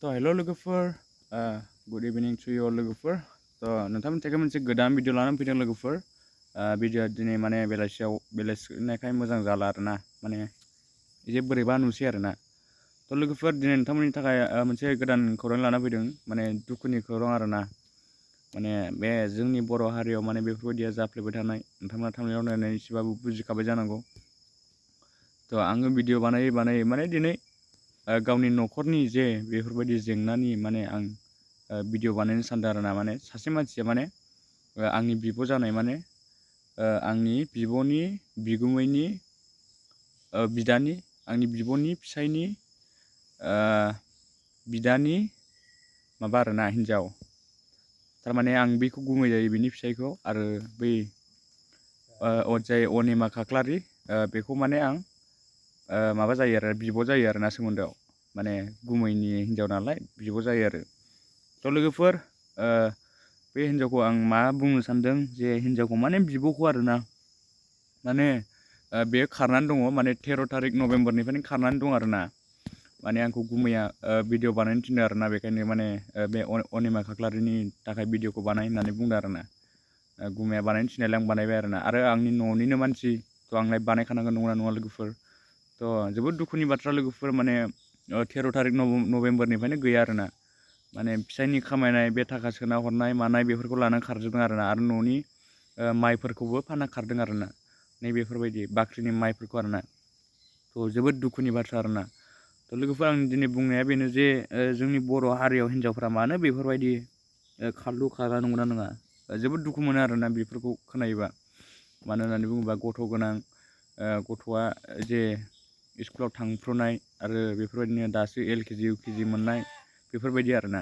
हेल' लोगोफोर good evening to you लोगोफोर नोंथांमोननि थाखाय मोनसे गोदान भिडिअ लानानै फैदों लोगोफोर भिडिअआ दिनै माने बेलासिनायखाय मोजां जाला आरोना माने एसे बोरैबा नुसै आरोना लोगोफोर दिनै नोंथांमोननि थाखाय मोनसे गोदान खौरां लाना फैदों माने दुखुनि खौरां आरोना माने बे जोंनि बर' हारियाव माने बेफोरबायदिया जाफ्लेबाय थानाय नोंथांमोना थांनायाव नायनानै एसेबाबो बुजिखाबाय जानांगौ आङो भिडिअ बानायै माने दिनै गावनि न'खरनि जे बेफोरबायदि जेंनानि माने आं भिडिअ बानायनो सानदों आरोना माने सासे मानसिया माने आंनि बिब' जानाय माने आंनि बिब'नि बिगुमैनि बिदानि आंनि बिब'नि फिसायनि बिदानि माबा आरोना हिनजाव थारमाने आं बेखौ गुमै जायो बिनि फिसायखौ आरो बै जाय अनिमा खाख्लारि बेखौ माने आं माबा जायो आरो बिब' जायो आरोना सोमोन्दोआव माने गुमैनि हिनजाव नालाय बिब' जायो आरो लोगोफोर बे हिनजावखौ आं मा बुंनो सानदों जे हिनजावखौ माने बिब'खौ आरोना माने बेयो खारनानै दङ माने 13 तारिख नभेम्बरनिफ्रायनो खारनानै दं आरोना माने आंखौ गुमैया भिडिअ बानायनो थिनदों आरोना बेखायनो माने बे अनिमा खाख्लारिनि थाखाय भिडिअखौ बानाय होननानै बुंदों आरोना गुमैया बानायनो थिननायलाय आं बानायबाय आरोना आरो आंनि न'निनो मानसि आंलाय बानायखानांगोन नंगौना नङा लोगोफोर जोबोद दुखुनि बाथ्रा लोगोफोर माने 13 तारिख नभेम्बरनिफ्रायनो गैया आरोना माने फिसायनि खामायनाय बे थाखा सोना हरनाय मानाय बेफोरखौ लानानै खारजोबदों आरोना आरो न'नि माइफोरखौबो फानना खारदों आरोना नैबेफोरबायदि बाख्रिनि माइफोरखौ आरोना जोबोद दुखुनि बाथ्रा आरोना लोगोफोर आंनि दिनै बुंनाया बेनो जे जोंनि बर' हारियाव हिनजावफ्रा मानो बेफोरबायदि खारलु खारा नंगौना नङा जोबोद दुखु मोनो आरोना बेफोरखौ खोनायोबा मानो होननानै बुङोबा गथ' गोनां गथ'आ जे स्कुलाव थांफ्रुनाय आरो बेफोरबायदिनो दासो LKG UKG मोननाय बेफोरबायदि आरोना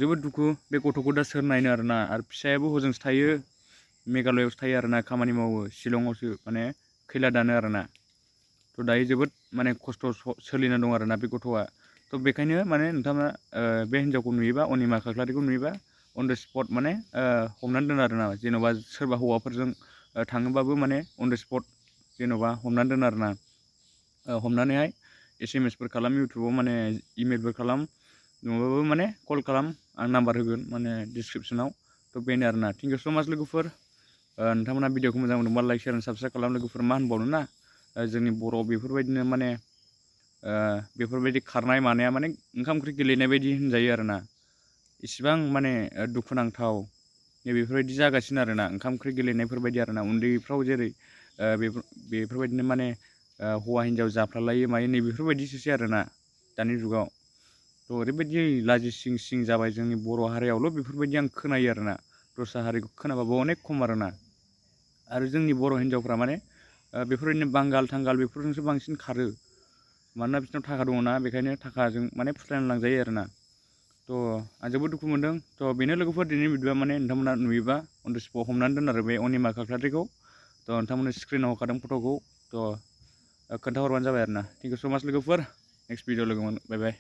जोबोद दुखु बे गथ'खौ दा सोर नायनो आरोना आरो फिसायाबो हजोंसो थायो मेघालयआवसो थायो आरोना खामानि मावो शिलंआवसो माने खैला दानो आरोना दायो जोबोद माने खस्थ' सोलिना दं आरोना बे गथ'आ बेखायनो माने नोंथाङा बे हिनजावखौ नुयोबा अनिमा खाख्लारिखौ नुयोबा अन द स्पट माने हमनानै दोन आरोना जेन'बा सोरबा हौवाफोरजों थाङोबाबो माने अन द स्पट जेन'बा हमनानै दोन आरोना हमनानैहाय SMS फोर खालाम इउटुबाव माने इमेलफोर खालाम नङाबाबो माने कल खालाम आं नाम्बार होगोन माने डिसक्रिपसनाव बेनो आरोना थेंक इउ स' माच लोगोफोर नोंथांमोना भिडिअखौ मोजां मोनदोंबा लाइक शेयार एन्ड साबस्क्राइब खालाम लोगोफोर मा होनबावनो ना जोंनि बर' बेफोरबायदिनो माने बेफोरबायदि खारनाय मानाया माने ओंखाम ओंख्रि गेलेनाय बायदि होनजायो आरोना इसिबां माने दुखुनांथाव बेफोरबायदि जागासिनो आरोना ओंखाम ओंख्रि गेलेनायफोरबायदि आरोना उन्दैफ्राव जेरै बेफोरबायदिनो माने हौवा हिनजाव जाफ्लालायो मायो नै बेफोरबायदिसोसै आरोना दानि जुगाव ओरैबायदि लाजिसिं सिं जाबाय जोंनि बर' हारियावल' बेफोरबायदि आं खोनायो आरोना दस्रा हारिखौ खोनाबाबो अनेक खम आरोना आरो जोंनि बर' हिनजावफ्रा माने बेफोरबायदिनो बांगाल थांगाल बेफोरजोंसो बांसिन खारो मानोना बिसोरनाव थाखा दङना बेखायनो थाखाजों माने फुस्लायना लांजायो आरोना आं जोबोद दुखु मोनदों बेनो लोगोफोर दिनैनि भिडिअआ माने नोंथांमोना नुयोबा अन द स्पट हमनानै दोन आरो बे अनिमा खाख्लारिखौ नोंथांमोननो स्क्रिनाव होखादों फट'खौ खोन्थाहरबानो जाबाय आरोना थेंक इउ स' माच लोगोफोर नेक्स्ट भिडिअ लोगो मोन बाय बाय